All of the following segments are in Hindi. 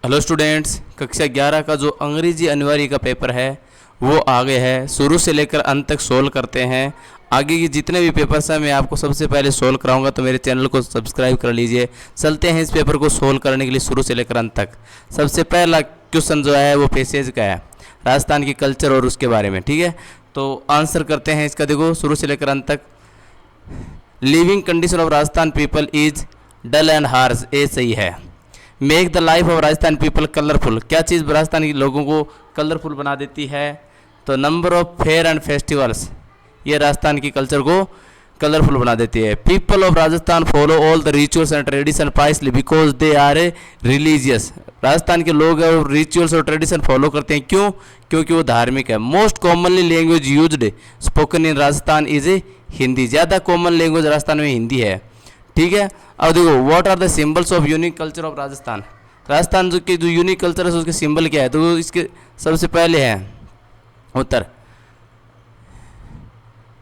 हेलो स्टूडेंट्स, कक्षा 11 का जो अंग्रेजी अनिवार्य का पेपर है वो आगे है। शुरू से लेकर अंत तक सोल्व करते हैं। आगे के जितने भी पेपर्स हैं मैं आपको सबसे पहले सोल्व कराऊंगा, तो मेरे चैनल को सब्सक्राइब कर लीजिए। चलते हैं इस पेपर को सोल्व करने के लिए शुरू से लेकर अंत तक। सबसे पहला क्वेश्चन जो है वो पैसेज का है, राजस्थान की कल्चर और उसके बारे में। ठीक है, तो आंसर करते हैं इसका। देखो शुरू से लेकर अंत तक। Living condition of Rajasthan people is dull and harsh, ये सही है। Make the life of Rajasthan people colourful, क्या चीज़ राजस्थान के लोगों को कलरफुल बना देती है? तो number of fair and festivals, ये राजस्थान की कल्चर को कलरफुल बना देती है। People of Rajasthan follow all the rituals and tradition piously because they are a religious, Rajasthan के लोग रिचुअल्स और ट्रेडिशन फॉलो करते हैं, क्यों? क्योंकि वो धार्मिक है। Most commonly language used spoken in Rajasthan is a Hindi, ज़्यादा कॉमन लैंग्वेज राजस्थान में हिंदी है। ठीक है, अब देखो what are the symbols of unique culture of Rajasthan, Rajasthan जो के जो यूनिक कल्चर है उसके सिंबल क्या है? तो इसके सबसे पहले है उत्तर,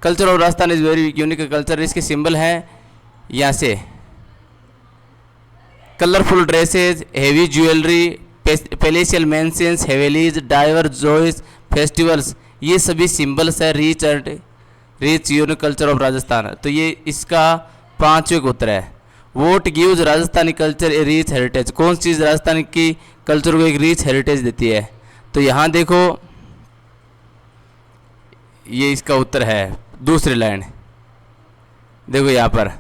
culture of Rajasthan is very unique culture, इसके सिंबल हैं यहाँ से colourful dresses, heavy jewellery, palatial mansions, havelis, diverse joys, festivals, ये सभी सिंबल्स है rich unique culture of Rajasthan. तो ये इसका पांचवें का उत्तर है। What gives Rajasthani culture a rich heritage, कौन सी चीज़ राजस्थान की कल्चर को एक रिच हेरिटेज देती है? तो यहाँ देखो ये इसका उत्तर है, दूसरी लाइन देखो यहाँ पर,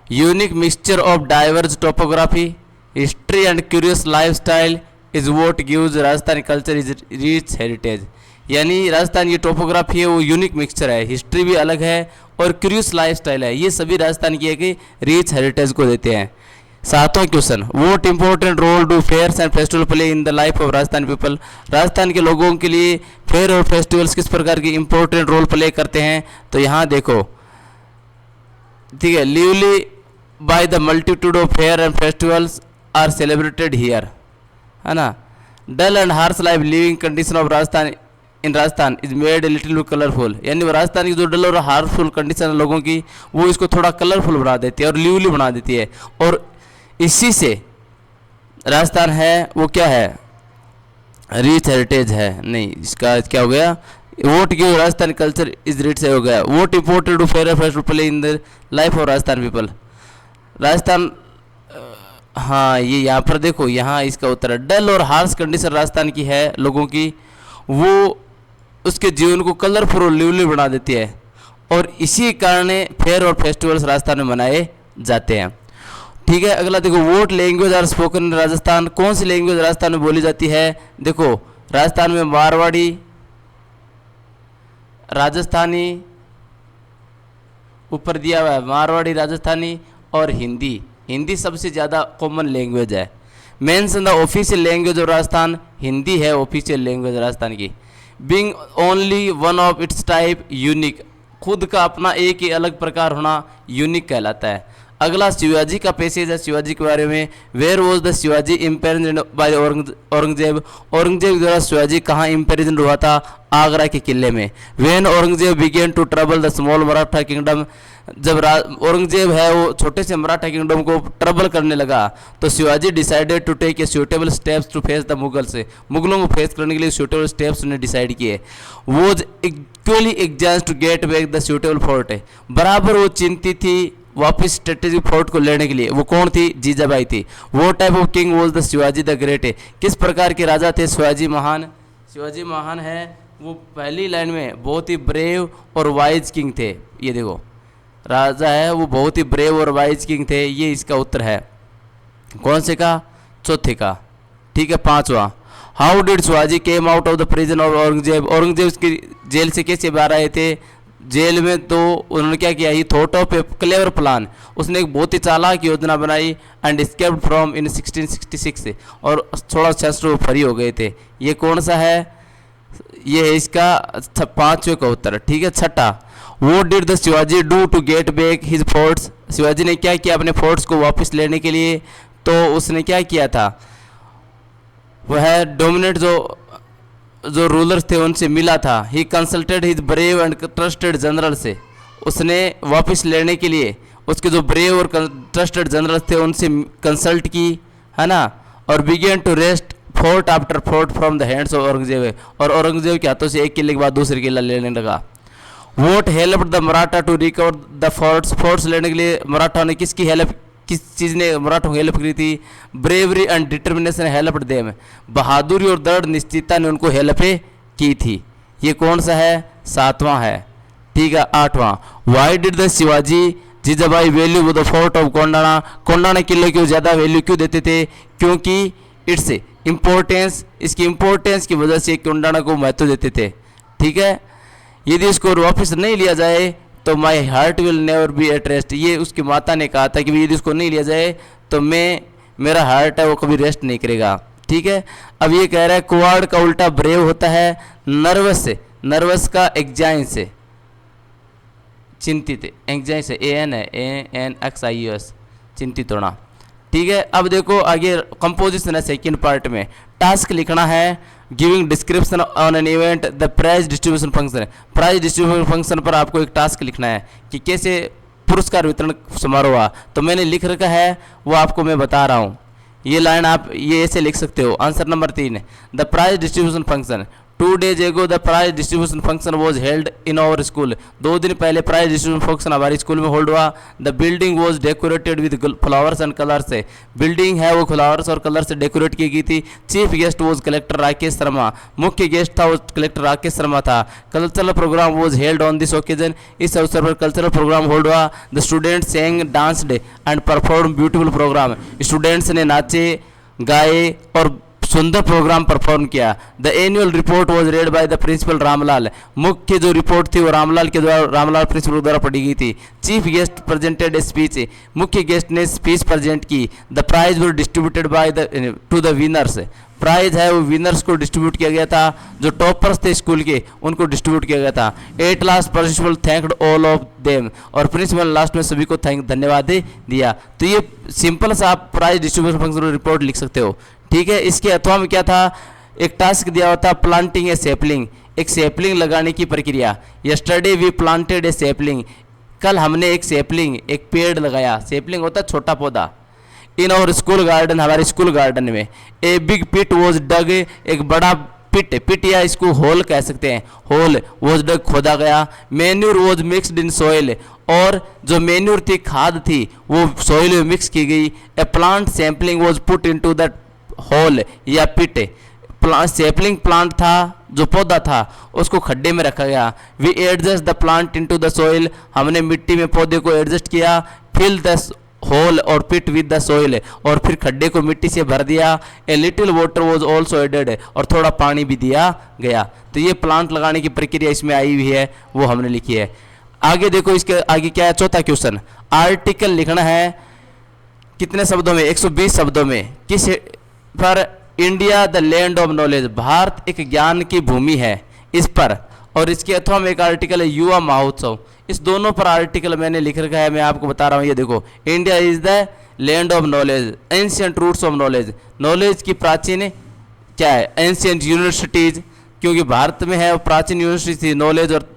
unique mixture of diverse topography, history and curious lifestyle is vote gives Rajasthani culture is rich heritage, यानी राजस्थान की टोपोग्राफी है वो यूनिक मिक्सचर है, हिस्ट्री भी अलग है और क्यूरियस लाइफस्टाइल है, ये सभी राजस्थान की एक रिच हेरिटेज को देते हैं। सातवां question, what important role do fairs and festival play in the life of Rajasthan people, Rajasthan के लोगों के लिए फेयर और फेस्टिवल्स किस प्रकार की इंपॉर्टेंट रोल प्ले करते हैं? तो यहाँ देखो, ठीक है, lively by the multitude of fair and festivals are celebrated here, है ना। Dull and harsh life living condition of Rajasthan in Rajasthan is made a little colourful, यानी राजस्थान की जो डल और हार्मफुल कंडीशन है लोगों की वो इसको थोड़ा कलरफुल बना देती है और लिवली बना देती है, और इसी से राजस्थान है वो क्या है, रिच हेरिटेज है। नहीं, इसका क्या हो गया, वोट की राजस्थान कल्चर इज रिच हो गया। What imported to fair festival play in the life of Rajasthan people, Rajasthan, हाँ ये यहाँ पर देखो, यहाँ इसका उत्तर है डल और हार्श कंडीशन राजस्थान की है लोगों की, वो उसके जीवन को कलरफुल और लिवली बना देती है, और इसी कारण फेयर और फेस्टिवल्स राजस्थान में मनाए जाते हैं। ठीक है, अगला देखो, what language are spoken in Rajasthan, कौन सी लैंग्वेज राजस्थान में बोली जाती है? देखो राजस्थान में मारवाड़ी, राजस्थानी, ऊपर दिया हुआ है मारवाड़ी, राजस्थानी और हिंदी, हिंदी सबसे ज़्यादा कॉमन लैंग्वेज है। Mention the official language of Rajasthan, Hindi है ऑफिशियल लैंग्वेज राजस्थान की। Being only one of its type unique, खुद का अपना एक ही अलग प्रकार होना यूनिक कहलाता है। अगला शिवाजी का पैसेज है, शिवाजी के बारे में। Where was the Shivaji imprisoned by Aurangzeb, Aurangzeb द्वारा शिवाजी कहाँ इम्पेरिजन हुआ था? आगरा के किले में। When Aurangzeb began to trouble the small Maratha kingdom, जब औरंगजेब है वो छोटे से मराठा किंगडम को ट्रबल करने लगा, तो Shivaji decided to take a suitable steps to face the Mughal, से मुगलों को फेस करने के लिए सूटेबल स्टेप्स उन्हें डिसाइड किए। Was equally exams to get back the suitable fort, बराबर वो चिंतित थी वापस स्ट्रेटेजिक फोर्ट को लेने के लिए। वो कौन थी? जीजाबाई थी। वो type of king was the Shivaji the great, किस प्रकार के राजा थे शिवाजी महान? शिवाजी महान है वो पहली लाइन में बहुत ही ब्रेव और वाइज किंग थे। ये देखो राजा है वो बहुत ही ब्रेव और वाइज किंग थे, ये इसका उत्तर है। कौन से का? चौथे का। ठीक है, पांचवा, how did Shivaji came out of the prison of Aurangzeb, Aurangzeb उसकी जेल से कैसे बाहर आए थे? जेल में तो उन्होंने क्या किया, ही thought of A clever plan, उसने एक बहुत ही चालाक योजना बनाई, एंड एस्केप्ड फ्रॉम इन 1666, और 1666 फ्री हो गए थे। ये कौन सा है? ये है इसका पांचवें का उत्तर। ठीक है, छठा, what did the Shivaji do to get back his forts, Shivaji ने क्या किया अपने फोर्ट्स को वापस लेने के लिए? तो उसने क्या किया था, वह डोमिनेट जो रूलर्स थे उनसे मिला था। He consulted his brave and trusted general से, उसने वापस लेने के लिए उसके जो ब्रेव और ट्रस्टेड जनरल्स थे उनसे कंसल्ट की, है ना, और began to wrest fort after fort from the hands of Aurangzeb, और औरंगजेब के हाथों से एक किले के बाद दूसरे किला लेने लगा। What help the Maratha to recover the forts, forts लेने के लिए मराठा ने किसकी हेल्प, किस चीज़ ने मराठों की हेल्प करी थी? Bravery and determination help them, बहादुरी और दृढ़ निश्चितता ने उनको हेल्प की थी। ये कौन सा है? 7वां है। ठीक है, 8वां, why did the Shivaji Jijabai value the fort of Kondana, Kondana किले को ज़्यादा वैल्यू क्यों देते थे? क्योंकि इट्स इम्पोर्टेंस, इसकी इम्पोर्टेंस की वजह से कोंडाना को महत्व देते थे। ठीक है, यदि इसको वापस नहीं लिया जाए तो my heart will never be at rest, ये उसकी माता ने कहा था कि यदि इसको नहीं लिया जाए तो मेरा हार्ट है वो कभी रेस्ट नहीं करेगा। ठीक है, अब ये कह रहा है कुवाड़ का उल्टा ब्रेव होता है नर्वस से, नर्वस का एग्जाइन से, चिंतित, एंजाइन से AN है, ANXIUS, चिंतित होना। ठीक है, अब देखो आगे कंपोजिशन है सेकंड पार्ट में, टास्क लिखना है, giving description on an event, the prize distribution function, prize distribution function पर आपको एक टास्क लिखना है कि कैसे पुरस्कार वितरण समारोह हुआ। तो मैंने लिख रखा है वो आपको मैं बता रहा हूँ, ये लाइन आप ये ऐसे लिख सकते हो। Answer number 3, the prize distribution function, 2 days ago the prize distribution function was held in our school, 2 दिन पहले प्राइज डिस्ट्रीब्यूशन फंक्शन हमारे स्कूल में होल्ड हुआ। The building was decorated with flowers and colours से, बिल्डिंग है वो फ्लावर्स और कलर से डेकोरेट की गई थी। Chief guest was collector Rakesh Sharma, मुख्य गेस्ट था वो कलेक्टर राकेश शर्मा था। Cultural programme was held on this occasion, इस अवसर पर कल्चरल प्रोग्राम होल्ड हुआ। The students sang danced and perform beautiful programme, students ने नाचे गाए और सुंदर प्रोग्राम परफॉर्म किया। The annual report was read by the principal Ramlal, मुख्य जो रिपोर्ट थी वो रामलाल के द्वारा, रामलाल प्रिंसिपल द्वारा पढ़ी गई थी। Chief guest presented a speech, मुख्य गेस्ट ने स्पीच प्रेजेंट की। The prize were distributed by to the winners, prize है वो विनर्स को डिस्ट्रीब्यूट किया गया था, जो टॉपर्स थे स्कूल के उनको डिस्ट्रीब्यूट किया गया था। At last principal thanked all of them, और प्रिंसिपल लास्ट में सभी को धन्यवाद दिया। तो ये सिंपल सा आप प्राइज डिस्ट्रीब्यूशन फंक्शन रिपोर्ट लिख सकते हो। ठीक है, इसके अथवा में क्या था, एक टास्क दिया हुआ था प्लांटिंग ए सेपलिंग, एक सेपलिंग लगाने की प्रक्रिया। Yesterday we planted a sapling, कल हमने एक सेपलिंग, एक पेड़ लगाया। सेपलिंग होता है छोटा पौधा। इन और स्कूल गार्डन, हमारे स्कूल गार्डन में। ए बिग पिट वॉज डग, एक बड़ा पिट, पिट या इसको होल कह सकते हैं, होल वॉज डग, खोदा गया। Manure was mixed in soil, और जो मेन्यूर थी, खाद थी, वो सोइल में मिक्स की गई। A plant sampling was put into the hole या पिट, सैपलिंग प्लांट था जो पौधा था उसको खड्डे में रखा गया। We adjust the plant into the soil, हमने मिट्टी में पौधे को एडजस्ट किया। फिल द होल और पिट विद द सोइल, और फिर खड्डे को मिट्टी से भर दिया। A little water was also added, और थोड़ा पानी भी दिया गया। तो ये प्लांट लगाने की प्रक्रिया इसमें आई हुई है, वो हमने लिखी है। आगे देखो, इसके आगे क्या है, चौथा क्वेश्चन, आर्टिकल लिखना है कितने शब्दों में, 120 शब्दों में। किस पर? India the land of knowledge, Bharat एक ज्ञान की भूमि है, इस पर। और इसके अथवा में एक आर्टिकल है युवा महोत्सव, इस दोनों पर आर्टिकल मैंने लिख रखा है, मैं आपको बता रहा हूँ। ये देखो, India is the land of knowledge, ancient roots of knowledge, knowledge की प्राचीन क्या है, एंशियंट यूनिवर्सिटीज, क्योंकि भारत में है वो प्राचीन यूनिवर्सिटी थी, नॉलेज और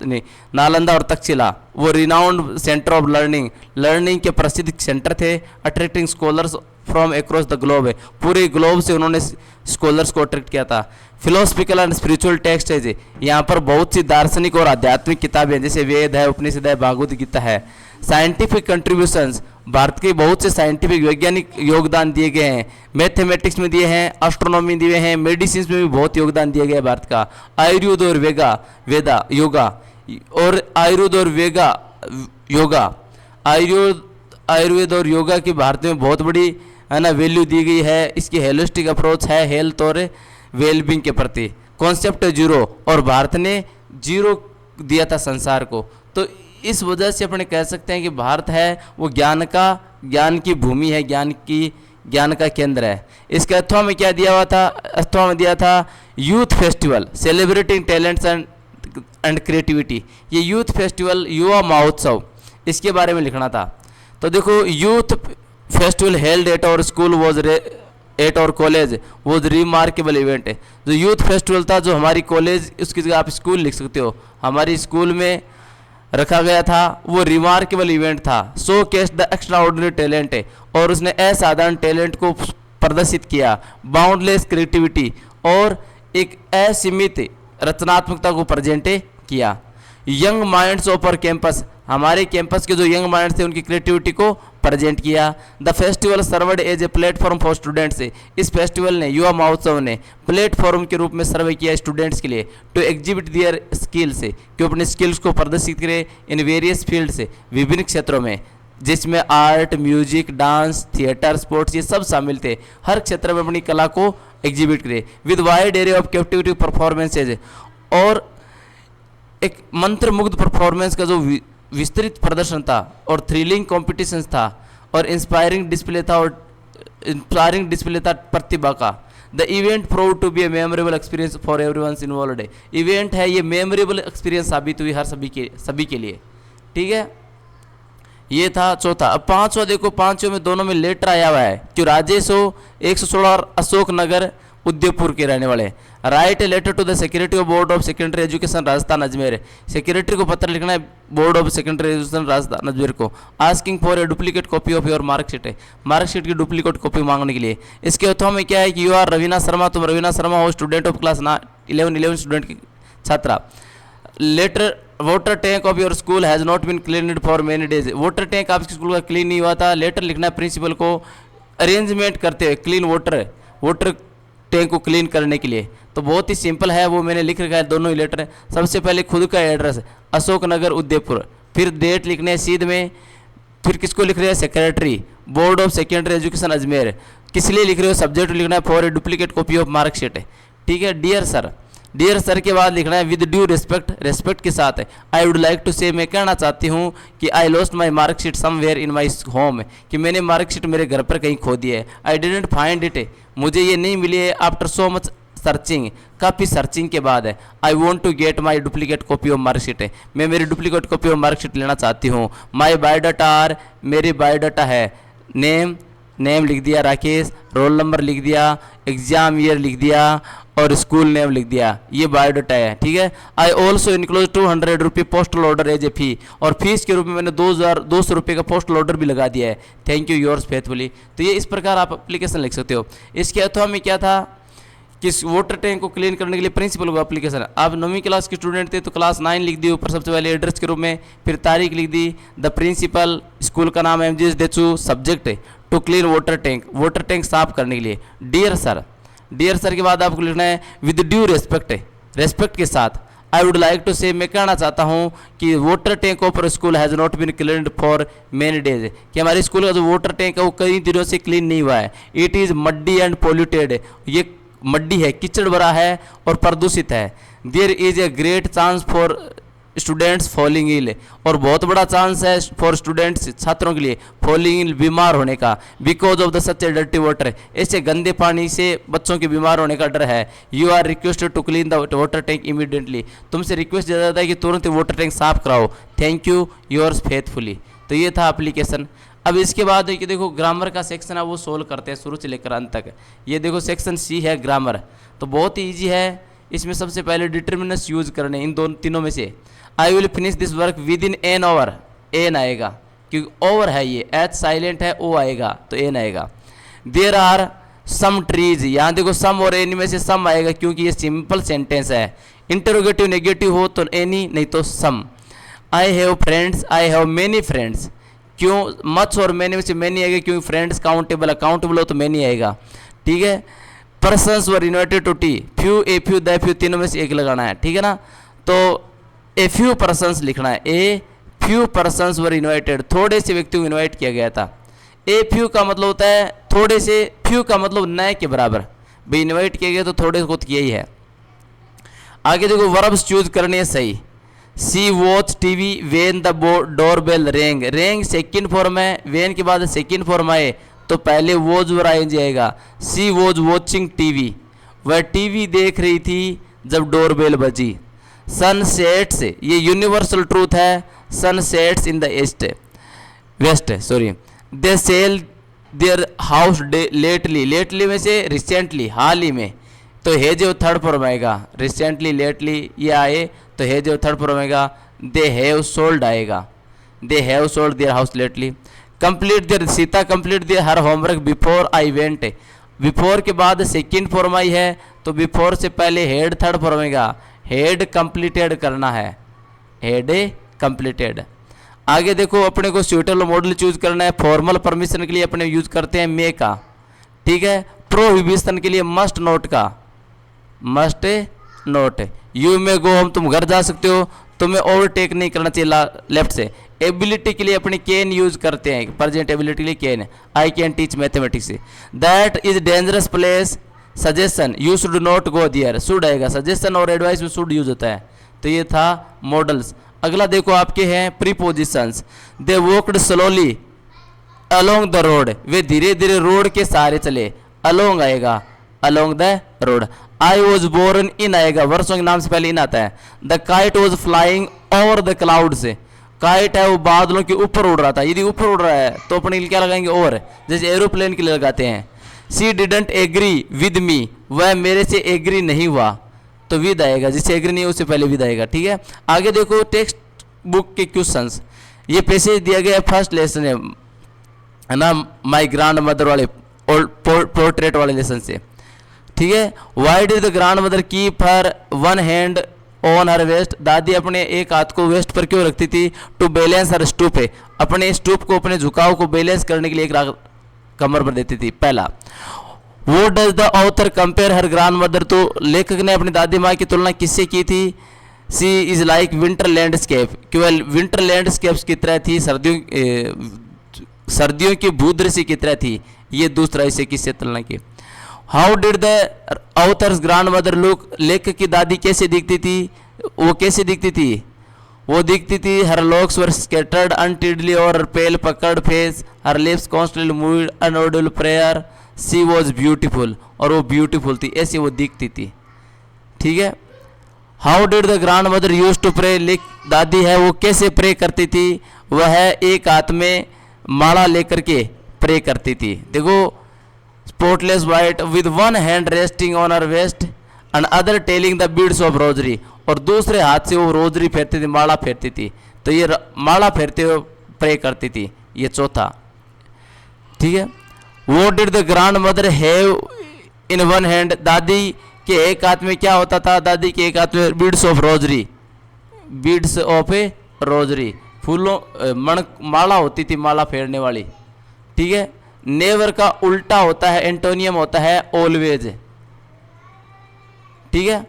नालंदा और तक्षशिला, वो renowned centre of learning, learning के प्रसिद्ध सेंटर थे। Attracting scholars from across the globe है, पूरे ग्लोब से उन्होंने स्कॉलर्स को अट्रैक्ट किया था। फिलोसफिकल एंड स्पिरिचुअल टेक्स्ट है जी, यहाँ पर बहुत सी दार्शनिक और आध्यात्मिक किताबें हैं, जैसे वेद है, उपनिषद है, भागवत गीता है। साइंटिफिक कंट्रीब्यूशंस, भारत के बहुत से साइंटिफिक वैज्ञानिक योगदान दिए गए हैं। मैथमेटिक्स में दिए हैं, एस्ट्रोनॉमी दिए हैं, मेडिसिन में भी बहुत योगदान दिया गया है भारत का। आयुर्वेद और वेदा योगा, और आयुर्वेद और योगा, आयुर्वेद और योगा की भारत में बहुत बड़ी है ना वैल्यू दी गई है। इसकी हेलिस्टिक अप्रोच है हेल्थ और वेलबींग के प्रति। कॉन्सेप्ट है जीरो, और भारत ने जीरो दिया था संसार को। तो इस वजह से अपने कह सकते हैं कि भारत है वो ज्ञान की भूमि है, ज्ञान का केंद्र है। इसके अथवा में क्या दिया हुआ था, अथवा में दिया था youth festival celebrating talents and creativity. ये यूथ फेस्टिवल, युवा महोत्सव, इसके बारे में लिखना था। तो देखो, youth festival held at our school was at our college was remarkable event. जो यूथ फेस्टिवल था जो हमारी कॉलेज, उसकी जगह आप स्कूल लिख सकते हो, हमारी स्कूल में रखा गया था, वो रिमार्केबल इवेंट था। So case the extra ordinary talent है, और उसने असाधारण टैलेंट को प्रदर्शित किया, बाउंडलेस क्रिएटिविटी और एक असीमित रचनात्मकता को प्रेजेंट किया। Young minds of our campus, हमारे कैंपस के जो यंग माइंड्स थे उनकी क्रिएटिविटी को प्रेजेंट किया। The festival served as a platform for students, इस फेस्टिवल ने, युवा महोत्सव ने प्लेटफॉर्म के रूप में सर्वे किया स्टूडेंट्स के लिए टू एग्जिबिट दियर स्किल्स, कि अपने स्किल्स को प्रदर्शित करें इन वेरियस फील्ड्स, विभिन्न क्षेत्रों में, जिसमें art, music, dance, theatre, sports ये सब शामिल थे। हर क्षेत्र में अपनी कला को एग्जिबिट करें with wide area of captivity performances, और एक मंत्रमुग्ध परफॉर्मेंस का जो विस्तृत प्रदर्शन था और थ्रिलिंग कॉम्पिटिशन्स था और इंस्पायरिंग डिस्प्ले था प्रतिभा का। The event prove to be a memorable experience for everyone involved, event है ये मेमोरेबल एक्सपीरियंस साबित हुई हर सभी के लिए। ठीक है, ये था चौथा। अब पांचवा देखो, पांचों में दोनों में लेटर आया हुआ है कि राजेश हो 116 और अशोक नगर उदयपुर के रहने वाले। Write a letter to the secretary of board of secondary education Rajasthan Ajmer, secretary को पत्र लिखना है board of secondary education Rajasthan Ajmer को, asking for a duplicate copy of your mark sheet है, मार्कशीट की डुप्लीकेट कॉपी मांगने के लिए। इसके अथवा में क्या है कि यू आर रवीना शर्मा, तुम रवीना शर्मा हो, स्टूडेंट ऑफ क्लास 11 स्टूडेंट की छात्रा। Letter water tank of your school has not been cleaned for many days, water tank आपके स्कूल का क्लीन नहीं हुआ था। लेटर लिखना है प्रिंसिपल को अरेंजमेंट करते हुए क्लीन वाटर टैंक को क्लीन करने के लिए। तो बहुत ही सिंपल है, वो मैंने लिख रखा है दोनों ही लेटर है। सबसे पहले खुद का एड्रेस अशोक नगर उदयपुर, फिर डेट लिखने है सीध में, फिर किसको लिख रहे हैं secretary board of secondary education Ajmer, किस लिए लिख रहे हो सब्जेक्ट लिखना है for a duplicate copy of marksheet. ठीक है, डियर सर के बाद लिखना है विद ड्यू रिस्पेक्ट, रेस्पेक्ट के साथ। आई वुड लाइक टू से, मैं कहना चाहती हूँ कि I lost my marksheet somewhere in my home, कि मैंने मार्कशीट मेरे घर पर कहीं खो दी है। आई डिडंट फाइंड इट, मुझे ये नहीं मिली है। आफ्टर सो मच सर्चिंग, काफ़ी सर्चिंग के बाद है। I want to get my duplicate copy of marksheet, मैं मेरी डुप्लीकेट कॉपी ऑफ मार्कशीट लेना चाहती हूँ। माई बायोडाटा आर, मेरी बायोडाटा है, नेम लिख दिया राकेश, रोल नंबर लिख दिया, एग्जाम ईयर लिख दिया और स्कूल नेम लिख दिया, ये बायोडाटा है। ठीक है, आई ऑल्सो इनक्लोज 200 रुपये पोस्टल ऑर्डर एज ए फी, और फीस के रूप में मैंने 2,200 रुपये का पोस्टल ऑर्डर भी लगा दिया है। Thank you yours faithfully. तो ये इस प्रकार आप एप्लीकेशन लिख सकते हो। इसके अथवा में क्या था कि वाटर टैंक को क्लीन करने के लिए प्रिंसिपल को एप्लीकेशन, आप 9वीं क्लास के स्टूडेंट थे तो क्लास 9 लिख दी ऊपर सबसे पहले एड्रेस के रूप में, फिर तारीख लिख दी, द प्रिंसिपल, स्कूल का नाम MGS देचू, subject to clean water tank साफ करने के लिए। डियर सर के बाद आपको लिखना है विद ड्यू रेस्पेक्ट के साथ। आई वुड लाइक टू से, मैं कहना चाहता हूँ कि water tank of school has not been cleaned for many days, कि हमारे स्कूल का जो वाटर टैंक है वो कई दिनों से क्लीन नहीं हुआ है। It is muddy and polluted, ये मड्डी है, कीचड़ भरा है और प्रदूषित है। There is a great chance for students falling ill, और बहुत बड़ा चांस है फॉर स्टूडेंट्स, छात्रों के लिए फॉलिंग इल, बीमार होने का, because of the such A dirty water, ऐसे गंदे पानी से बच्चों के बीमार होने का डर है। You are requested to clean the water tank immediately, तुमसे रिक्वेस्ट किया जाता है कि तुरंत वाटर टैंक साफ कराओ। Thank you yours faithfully. तो ये था एप्लीकेशन। अब इसके बाद कि देखो ग्रामर का सेक्शन है वो सोल्व करते हैं शुरू से लेकर अंत तक। ये देखो सेक्शन C है ग्रामर, तो बहुत ही ईजी है। इसमें सबसे पहले डिटर्मिनेंट्स यूज करने इन तीनों में से। I will finish this work within an hour, an आएगा क्योंकि ओवर है, ये H साइलेंट है, O आएगा तो एन आएगा। देयर आर सम ट्रीज, यहाँ देखो सम और एनी में से सम आएगा क्योंकि ये सिंपल सेंटेंस है। इंटरोगेटिव नेगेटिव हो तो एनी नहीं तो some. I have friends, I have many friends, क्यों मच और मैनी में से मैनी आएगा क्योंकि फ्रेंड्स काउंटेबल हो तो मैनी आएगा। ठीक है, persons were invited to tea, few, a few, the few, तीनों में से एक लगाना है। ठीक है ना, तो ए फ्यू पर्सन्स लिखना है, a few persons were invited, थोड़े से व्यक्तियों को इन्वाइट किया गया था। ए फ्यू का मतलब होता है थोड़े से, फ्यू का मतलब नए के बराबर, भाई इन्वाइट किया गया तो थोड़े को किया ही है। आगे देखो वर्ब्स चूज करने है सही। She watch TV when the door bell rang, rang second form है, वेन के बाद सेकेंड फॉर्म आए तो पहले वॉज और आई जाएगा। सी वॉज वॉचिंग टीवी, वह टीवी देख रही थी जब डोर बेल बजी। सनसेट्स, ये यूनिवर्सल ट्रूथ है, sunsets in the west sorry. They sell their house lately में से रिसेंटली, हाल ही में, तो है जो थर्ड फॉर्म आएगा। रिसेंटली लेटली ये आए तो है जो थर्ड फॉर्म आएगा। दे हैव सोल्ड आएगा, they have sold there house lately. Complete their, Sita complete their her homework before I went, before के बाद सेकंड फॉर्म आई है, तो बिफोर से पहले हेड थर्ड फॉर्म आएगा, हेड कंप्लीटेड करना है, हेड कंप्लीटेड। आगे देखो अपने को सुइटेबल मॉडल चूज करना है। फॉर्मल परमिशन के लिए अपने यूज करते हैं मे का, ठीक है। प्रोहिबिशन के लिए मस्ट नोट का, मस्ट नोट। यू में गो, हम तुम घर जा सकते हो, तुम्हें ओवरटेक नहीं करना चाहिए लेफ्ट से। एबिलिटी के लिए अपनी कैन यूज करते हैं, प्रेजेंट एबिलिटी के लिए can. I can teach mathematics. That is dangerous place, suggestion you should not go there, should आएगा, सजेशन और एडवाइस में शुड यूज होता है। तो ये था मॉडल्स। अगला देखो आपके हैं prepositions. They walked slowly along the road, वे धीरे धीरे रोड के सहारे चले, अलोंग आएगा, along the road. I was born in आएगा, वर्षों के नाम से पहले इन आता है। The kite was flying over the clouds, kite है वो बादलों के ऊपर उड़ रहा था। यदि ऊपर उड़ रहा है तो अपने लिए क्या लगाएंगे, ओवर, जैसे एरोप्लेन के लिए लगाते हैं। She didn't agree with me, वह मेरे से एग्री नहीं हुआ, तो विद आएगा, जिससे एग्री नहीं उससे पहले विद आएगा, ठीक है। आगे देखो टेक्स्ट बुक के क्वेश्चंस, ये पैसेज दिया गया है, फर्स्ट लेसन है ना, माय ग्रैंड मदर वाले पोर्ट्रेट वाले लेसन से, ठीक है। Why did the grandmother keep her one hand on her waist, दादी अपने एक हाथ को वेस्ट पर क्यों रखती थी, टू बैलेंस हर स्टूप, अपने स्टूप को, अपने झुकाव को बैलेंस करने के लिए एक कमर पर देती थी। पहला, वो does the author compare her grand mother, तो लेखक ने अपनी दादी माँ की तुलना किससे की थी, सी इज लाइक विंटर लैंडस्केप, केवल विंटर लैंडस्केप्स की तरह थी, सर्दियों की भूदृश्य की तरह थी, ये दूसरा इसे किससे तुलना की। How did the author's grand mother look, लेखक की दादी कैसे दिखती थी, वो कैसे दिखती थी, वो दिखती थी, हर लॉक्स वर स्कैटर्ड अनटिडली और पेल पकड़ face, her lips constantly moved inaudible prayer, she was beautiful, और वो ब्यूटीफुल थी, ऐसे वो दिखती थी, ठीक है। How did the grandmother use to pray, दादी है वो कैसे प्रे करती थी, वह एक हाथ में माला लेकर के प्रे करती थी। देखो spotless white with one hand resting on her waist and other telling the beads of rosary, और दूसरे हाथ से वो रोजरी फेरती थी, माला फेरती थी, तो ये माला फेरते हुए प्रे करती थी, ये चौथा, ठीक है। वो did the grand mother have in one hand, दादी के एक हाथ में क्या होता था, दादी के एक हाथ में beads of rosary, beads of A rosary, फूलों माला होती थी, माला फेरने वाली, ठीक है। नेवर का उल्टा होता है, एंटोनियम होता है ऑलवेज, ठीक है।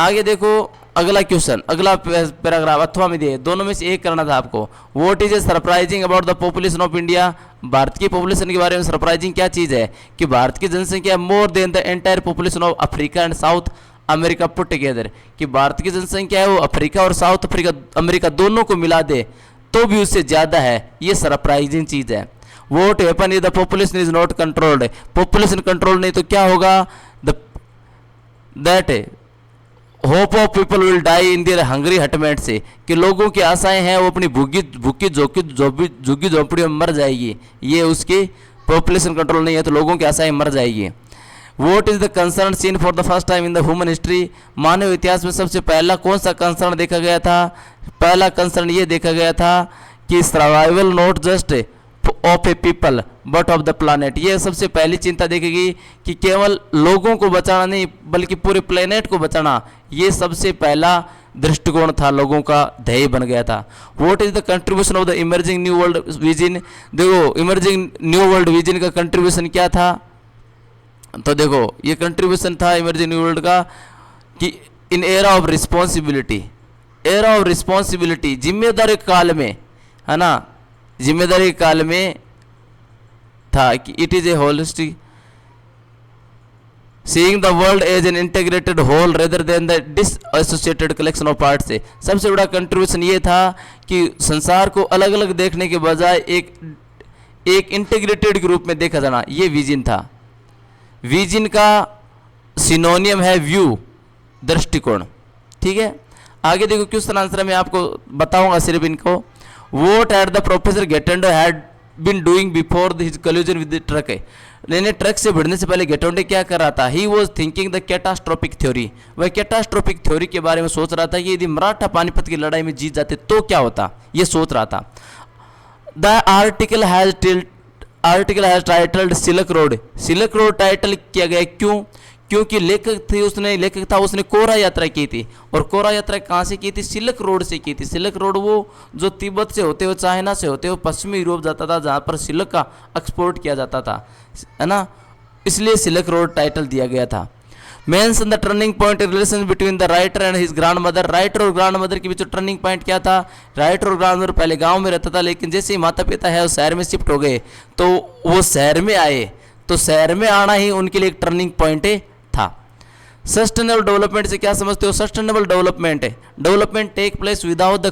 आगे देखो अगला क्वेश्चन, अगला पैराग्राफ अथवा में दिए, दोनों में से एक करना था आपको। What is a surprising about the population of India, Bharat की पॉपुलेशन के बारे में सरप्राइजिंग क्या चीज़ है, कि भारत की जनसंख्या more than the entire population of Africa and south America put together, कि भारत की जनसंख्या है वो अफ्रीका और साउथ अमेरिका दोनों को मिला दे तो भी उससे ज़्यादा है, ये सरप्राइजिंग चीज़ है। What happen is the population is not controlled, population control नहीं तो क्या होगा, that hope of people will die in their hungry hutment से, कि लोगों की आशाएं हैं वो अपनी भूखी झुग्गी झोंपड़ी में मर जाएगी, ये उसकी पॉपुलेशन कंट्रोल नहीं है तो लोगों की आशाएं मर जाएगी। What is the concern seen for the first time in the human history, मानव इतिहास में सबसे पहला कौन सा कंसर्न देखा गया था, पहला कंसर्न ये देखा गया था कि survival not just of A people but of the planet, ये सबसे पहली चिंता देखेगी कि केवल लोगों को बचाना नहीं बल्कि पूरे प्लेनेट को बचाना, ये सबसे पहला दृष्टिकोण था, लोगों का ध्येय बन गया था। What is the contribution of the emerging new world vision, देखो इमर्जिंग न्यू वर्ल्ड विजन का कंट्रीब्यूशन क्या था, तो देखो ये कंट्रीब्यूशन था इमर्जिंग न्यू वर्ल्ड का कि in era of responsibility, era of responsibility, जिम्मेदारी काल में, है ना, जिम्मेदारी काल में था कि it is a holistic seeing the world as an integrated whole rather than the disassociated collection of parts से, सबसे बड़ा कंट्रीब्यूशन ये था कि संसार को अलग अलग देखने के बजाय एक इंटीग्रेटेड के रूप में देखा जाना, ये विजन था। विजन का सिनोनियम है व्यू, दृष्टिकोण, ठीक है। आगे देखो क्वेश्चन आंसर मैं आपको बताऊंगा सिर्फ इनको। What had the professor Gaitonde had been doing before his collision with the truck, मैंने ट्रक से भिड़ने से पहले गेटोंडे क्या कर रहा था, he was thinking the catastrophic theory, वह कैटास्ट्रोपिक थ्योरी के बारे में सोच रहा था कि यदि मराठा पानीपत की लड़ाई में जीत जाते तो क्या होता, ये सोच रहा था। The article has article has titled silk road. Silk road title किया गया क्यों? क्योंकि लेखक था उसने कोरा यात्रा की थी, और कोरा यात्रा कहाँ से की थी? सिल्क रोड से की थी। सिल्क रोड वो जो तिब्बत से होते हुए, चाइना से होते हुए पश्चिमी यूरोप जाता था, जहाँ पर सिल्क का एक्सपोर्ट किया जाता था, है ना, इसलिए सिल्क रोड टाइटल दिया गया था। Means the turning point relation between the writer and his grandmother. Writer और ग्रैंड मदर के बीच टर्निंग पॉइंट क्या था? राइटर और ग्रैंड मदर पहले गांव में रहता था, लेकिन जैसे ही माता पिता है वो शहर में शिफ्ट हो गए, तो वो शहर में आए, तो शहर में आना ही उनके लिए एक टर्निंग पॉइंट था। सस्टेनेबल डेवलपमेंट से क्या समझते हो? Sustainable development take place without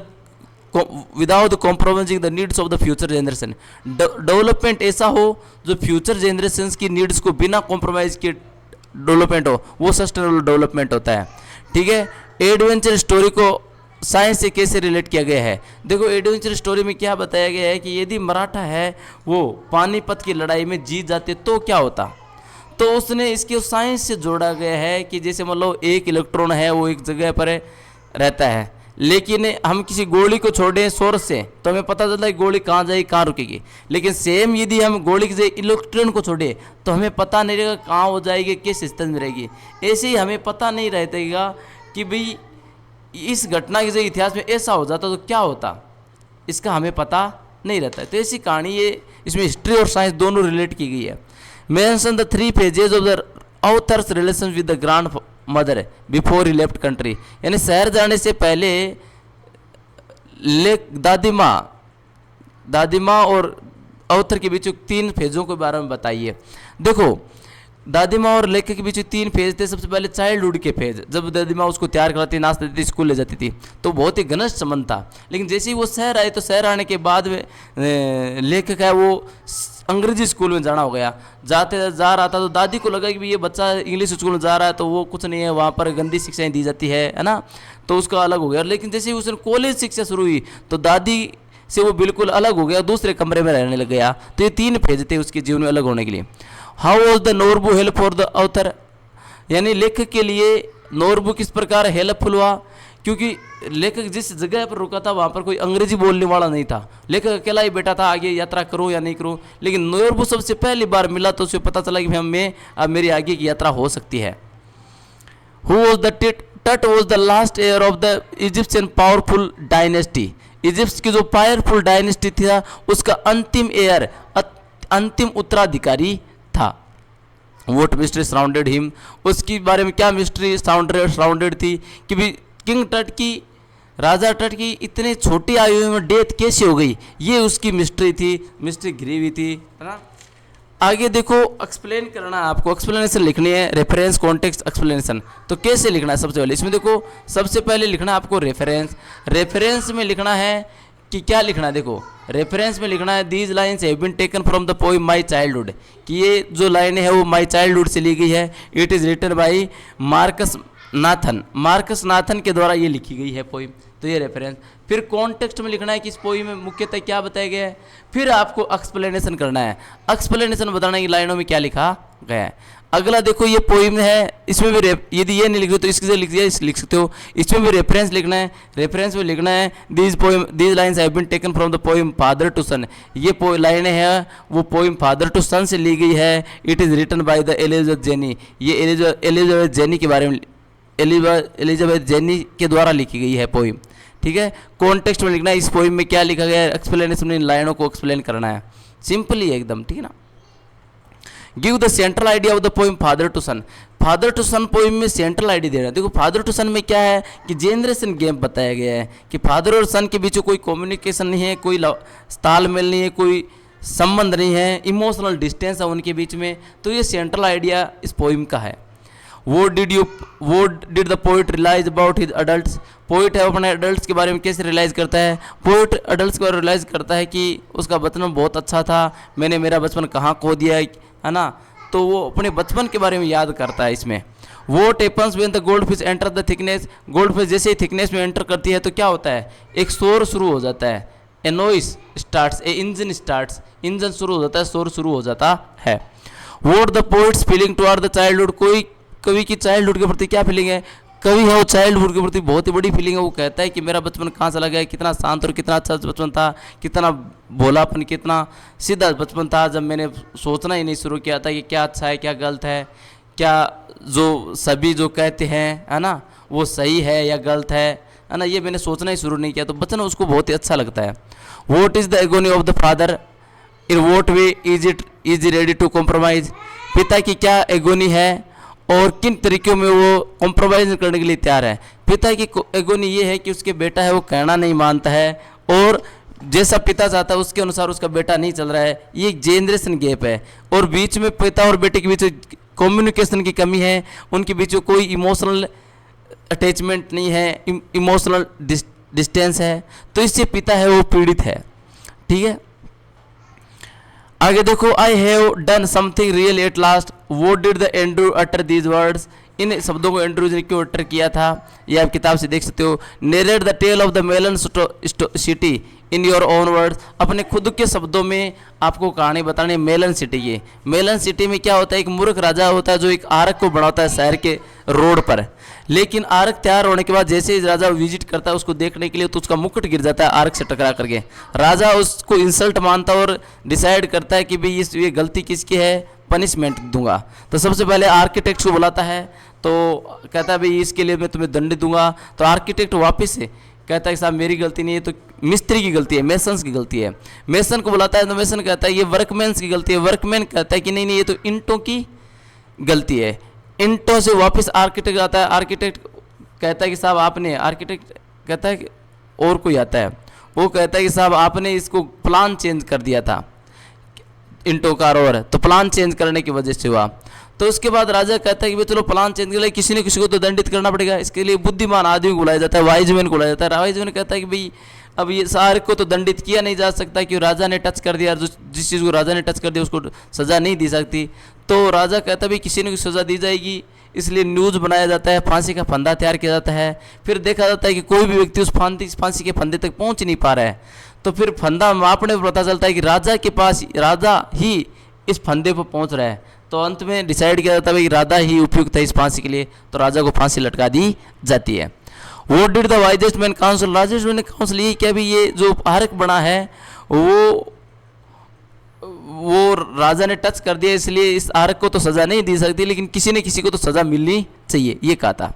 compromising the needs of the future generation. Development ऐसा हो जो फ्यूचर जनरेशन की नीड्स को बिना कॉम्प्रोमाइज किए डेवलपमेंट हो, वो सस्टेनेबल डेवलपमेंट होता है। ठीक है। एडवेंचर स्टोरी को साइंस से कैसे रिलेट किया गया है? देखो, एडवेंचर स्टोरी में क्या बताया गया है कि यदि मराठा है वो पानीपत की लड़ाई में जीत जाते तो क्या होता, तो उसने इसके साइंस से जोड़ा गया है कि जैसे मान लो एक इलेक्ट्रॉन है वो एक जगह पर रहता है, लेकिन हम किसी गोली को छोड़ें सोर्स से तो हमें पता चलता है गोली कहाँ जाएगी, कहाँ रुकेगी। लेकिन सेम यदि हम गोली के इलेक्ट्रॉन को छोड़े तो हमें पता नहीं रहेगा कहाँ हो जाएगी, किस स्थिति में रहेगी। ऐसे ही हमें पता नहीं रहेगा कि भाई इस घटना के इतिहास में ऐसा हो जाता तो क्या होता, इसका हमें पता नहीं रहता है। तो ऐसी कहानी ये इसमें हिस्ट्री और साइंस दोनों रिलेट की गई है। Mention the 3 phases of the author's relation with the grand mother before he left country. यानी शहर जाने से पहले दादी माँ और ऑथर के बीच 3 फेजों के बारे में बताइए। देखो, दादी माँ और लेखक के बीच 3 फेज थे। सबसे पहले चाइल्डहुड के फेज, जब दादी माँ उसको तैयार कराती, नाश्ता देती, स्कूल ले जाती थी, तो बहुत ही घनिष्ठ संबंध था। लेकिन जैसे ही वो शहर आए तो शहर आने के बाद लेखक है वो अंग्रेजी स्कूल में जाना हो गया। जा रहा था तो दादी को लगा कि ये बच्चा इंग्लिश स्कूल में जा रहा है तो वो कुछ नहीं है, वहाँ पर गंदी शिक्षाएं दी जाती है ना, तो उसका अलग हो गया। लेकिन जैसे ही उसने कॉलेज शिक्षा शुरू हुई तो दादी से वो बिल्कुल अलग हो गया, दूसरे कमरे में रहने लग गया। तो ये 3 फेज थे उसके जीवन में अलग होने के लिए। How was the Norbu help for the author? यानी लेखक के लिए नोरबू किस प्रकार हेल्पफुल हुआ? क्योंकि लेखक जिस जगह पर रुका था वहाँ पर कोई अंग्रेजी बोलने वाला नहीं था, लेखक अकेला ही बैठा था, आगे यात्रा करूँ या नहीं करूँ। लेकिन नोरबू सबसे पहली बार मिला तो उसे पता चला कि अब मेरी आगे की यात्रा हो सकती है। हु वॉज द टट was the last air of the Egyptian powerful dynasty. Egypt की जो पावरफुल डायनेस्टी था उसका अंतिम एयर, अंतिम उत्तराधिकारी था। वोट मिस्ट्री सराउंडेड हिम, उसके बारे में क्या मिस्ट्री सराउंडेड थी कि भी किंग टट की, राजा टट की इतने छोटी आयु में डेथ कैसे हो गई, ये उसकी मिस्ट्री थी, मिस्ट्री घिरी हुई थी, है ना। आगे देखो, एक्सप्लेन करना है आपको, एक्सप्लेनेशन लिखनी है, रेफरेंस कॉन्टेक्स्ट एक्सप्लेनेशन। तो कैसे लिखना है? सबसे पहले इसमें देखो, सबसे पहले लिखना है आपको रेफरेंस में लिखना है कि क्या लिखना है। देखो, रेफरेंस में लिखना है these lines have been taken from the poem my childhood, कि ये जो लाइनें है वो माई चाइल्डहुड से ली गई है। It is written by Marcus Nathan के द्वारा ये लिखी गई है पोइम। तो ये रेफरेंस। फिर कॉन्टेक्स्ट में लिखना है कि इस पोइम में मुख्यतः क्या बताया गया है। फिर आपको एक्सप्लेनेशन करना है, एक्सप्लेनेशन बताना कि लाइनों में क्या लिखा गया है। अगला देखो, ये पोइम है, इसमें भी यदि ये नहीं लिख रहे तो इसके लिख सकते हो। इसमें भी रेफरेंस लिखना है, रेफरेंस में लिखना है these lines have been taken from the poem father to son. ये लाइनें हैं वो पोइम फादर टू सन से ली गई है। It is written by the Elizabeth Jenny, ये एलिजाबेथ जेनी के बारे में, एलिजाबेथ जेनी के द्वारा लिखी गई है पोइम। ठीक है। कॉन्टेक्स्ट में लिखना है इस पोइम में क्या लिखा गया है, एक्सप्लेनेशन में इन लाइनों को एक्सप्लेन करना है, सिंपली एकदम, ठीक है ना। Give the central idea of the poem father to son. Father to son poem में सेंट्रल आइडिया देना है। देखो, फादर टू सन में क्या है कि जेनरेशन गैप बताया गया है कि फादर और सन के बीच कोई कम्युनिकेशन नहीं है, कोई तालमेल नहीं है, कोई संबंध नहीं है, इमोशनल डिस्टेंस है उनके बीच में। तो ये सेंट्रल आइडिया इस पोइम का है। What did the poet realize about his adults? Poet है अपने एडल्ट्स के बारे में कैसे रियलाइज़ करता है? पोइट एडल्ट्स को रियलाइज़ करता है कि उसका बचपन बहुत अच्छा था, मैंने मेरा बचपन कहाँ खो दिया है ना। तो वो अपने बचपन के बारे में याद करता है इसमें। What happens when the goldfish enter the thickness? Goldfish जैसे ही थिकनेस में एंटर करती है तो क्या होता है, एक शोर शुरू हो जाता है, ए नॉइस स्टार्ट्स, ए इंजन स्टार्ट्स, इंजन शुरू हो जाता है, शोर शुरू हो जाता है। What the poet's feeling toward the childhood? कोई कवि की चाइल्डहुड के प्रति क्या फीलिंग है? कवि है वो चाइल्डहुड के प्रति बहुत ही बड़ी फीलिंग है। वो कहता है कि मेरा बचपन कहाँ चला गया, कितना शांत और कितना अच्छा बचपन था, कितना भोलापन, कितना सीधा बचपन था, जब मैंने सोचना ही नहीं शुरू किया था कि क्या अच्छा है क्या गलत है, क्या जो सभी जो कहते हैं है ना वो सही है या गलत है ना, ये मैंने सोचना ही शुरू नहीं किया। तो बचपन उसको बहुत ही अच्छा लगता है। What is the agony of the father, in what way is ready to compromise, पिता की क्या एगोनी है और किन तरीक़ों में वो कॉम्प्रोमाइज़ करने के लिए तैयार है। पिता की एगोनी ये है कि उसके बेटा है वो कहना नहीं मानता है और जैसा पिता चाहता है उसके अनुसार उसका बेटा नहीं चल रहा है। ये एक जेनरेशन गैप है और बीच में पिता और बेटे के बीच कम्युनिकेशन की कमी है, उनके बीच में कोई इमोशनल अटैचमेंट नहीं है, इमोशनल डिस्टेंस है, तो इससे पिता है वो पीड़ित है। ठीक है, आगे देखो, I have done something real at last, who did the Andrew utter these words, इन शब्दों को एंड्रू ने क्यों अटर किया था ये आप किताब से देख सकते हो। Narrate the tale of the melon city in your own words, अपने खुद के शब्दों में आपको कहानी बतानी है मेलन सिटी की। मेलन सिटी में क्या होता है, एक मूर्ख राजा होता है जो एक आरक को बनाता है शहर के रोड पर, लेकिन आरक तैयार होने के बाद जैसे ही राजा विजिट करता है उसको देखने के लिए तो उसका मुकुट गिर जाता है आरक से टकरा करके। राजा उसको इंसल्ट मानता है और डिसाइड करता है कि भाई ये गलती किसकी है, पनिशमेंट दूंगा। तो सबसे पहले आर्किटेक्ट को बुलाता है, तो कहता है भाई इसके लिए मैं तुम्हें दंड दूंगा। तो आर्किटेक्ट वापस से कहता है कि साहब मेरी गलती नहीं है, तो मिस्त्री की गलती है, मेसन्स की गलती है। मेसन को बुलाता है तो मेसन कहता है ये वर्कमैन्स की गलती है। वर्कमैन कहता है कि नहीं नहीं ये तो इंटों की गलती है। इंटों से वापस आर्किटेक्ट आता है, आर्किटेक्ट कहता है कि साहब आपने, आर्किटेक्ट कहता है कि और कोई आता है, वो कहता है कि साहब आपने इसको प्लान चेंज कर दिया था इंटों का, और तो प्लान चेंज करने की वजह से हुआ। तो उसके बाद राजा कहता है कि भाई चलो प्लान चेंज कर लिया, किसी न किसी को तो दंडित करना पड़ेगा, इसके लिए बुद्धिमान आदमी को बुलाया जाता है, वाइज मैन को बुलाया जाता है। वाइज मैन कहता है कि भाई अब ये सारे को तो दंडित किया नहीं जा सकता कि राजा ने टच कर दिया, जिस चीज़ को राजा ने टच कर दिया उसको सज़ा नहीं दी सकती। तो राजा कहता है भाई किसी न किसी सज़ा दी जाएगी, इसलिए न्यूज़ बनाया जाता है, फांसी का फंदा तैयार किया जाता है। फिर देखा जाता है कि कोई भी व्यक्ति उस फांसी के फंदे तक पहुंच नहीं पा रहा है, तो फिर फंदा मापने पर पता चलता है कि राजा के पास, राजा ही इस फंदे पर पहुंच रहा है। तो अंत में डिसाइड किया जाता है कि राजा ही उपयुक्त है इस फांसी के लिए, तो राजा को फांसी लटका दी जाती है। What did the wisest man counsel, wisest man ने काउंसिल ये क्या भी ये जो आरक बना है वो राजा ने टच कर दिया, इसलिए इस आरक को तो सज़ा नहीं दी सकती, लेकिन किसी न किसी को तो सज़ा मिलनी चाहिए, ये कहा था।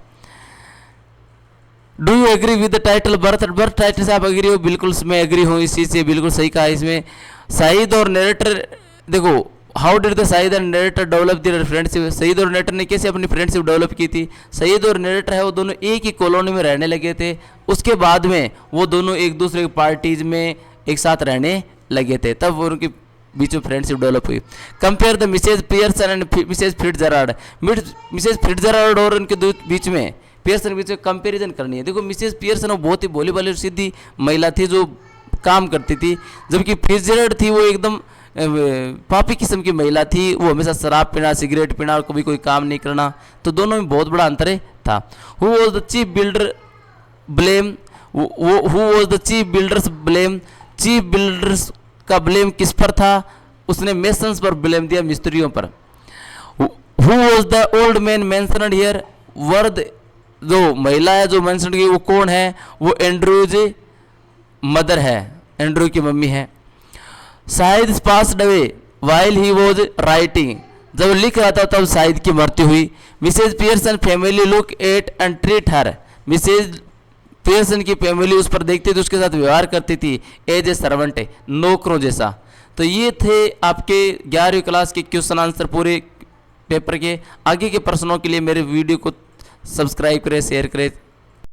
Do you agree with the title birth title से आप एग्री हो? बिल्कुल मैं एग्री हूँ, इस चीज़ से बिल्कुल सही कहा। इसमें शाहिद और नरेटर, देखो how did the Shahid and narrator develop their friendship, शहीद और नरेटर ने कैसे अपनी फ्रेंडशिप डेवलप की थी। शहीद और नरेटर है वो दोनों एक ही कॉलोनी में रहने लगे थे, उसके बाद में वो दोनों एक दूसरे की पार्टीज में एक साथ रहने लगे थे, तब उनकी बीच में फ्रेंडशिप डेवलप हुई। Compare the Mrs Pearson and Mrs Fitzgerald, Mrs Fitzgerald और उनके बीच में पियर्सन के बीच में कंपेरिजन करनी है। देखो मिसेज पियर्सन वो बहुत ही भोली भाली और सीधी महिला थी जो काम करती थी, जबकि फिट्जराल्ड थी वो एकदम पापी किस्म की महिला थी, वो हमेशा शराब पीना, सिगरेट पीना और कभी कोई काम नहीं करना, तो दोनों में बहुत बड़ा अंतर था। Who was the chief builder blame, who was the chief builders blame, chief builders का ब्लेम किस पर था? उसने मेसन्स पर ब्लेम दिया, मिस्त्रियों पर। Who was the old man mentioned here, वर्द जो महिला है जो मेंशन की वो कौन है? वो एंड्रूज मदर है, एंड्रू की मम्मी है। Shahid passed away while he was writing, जब लिख रहा था तब शाहिद की मृत्यु हुई। Mrs Pearson family look at and treat her, Mrs Pearson की फैमिली उस पर देखती थी, उसके साथ व्यवहार करती थी एज ए सर्वेंट, नौकरों जैसा। तो ये थे आपके 11वीं क्लास के क्वेश्चन आंसर पूरे पेपर के। आगे के प्रश्नों के लिए मेरे वीडियो को सब्सक्राइब करें, शेयर करें।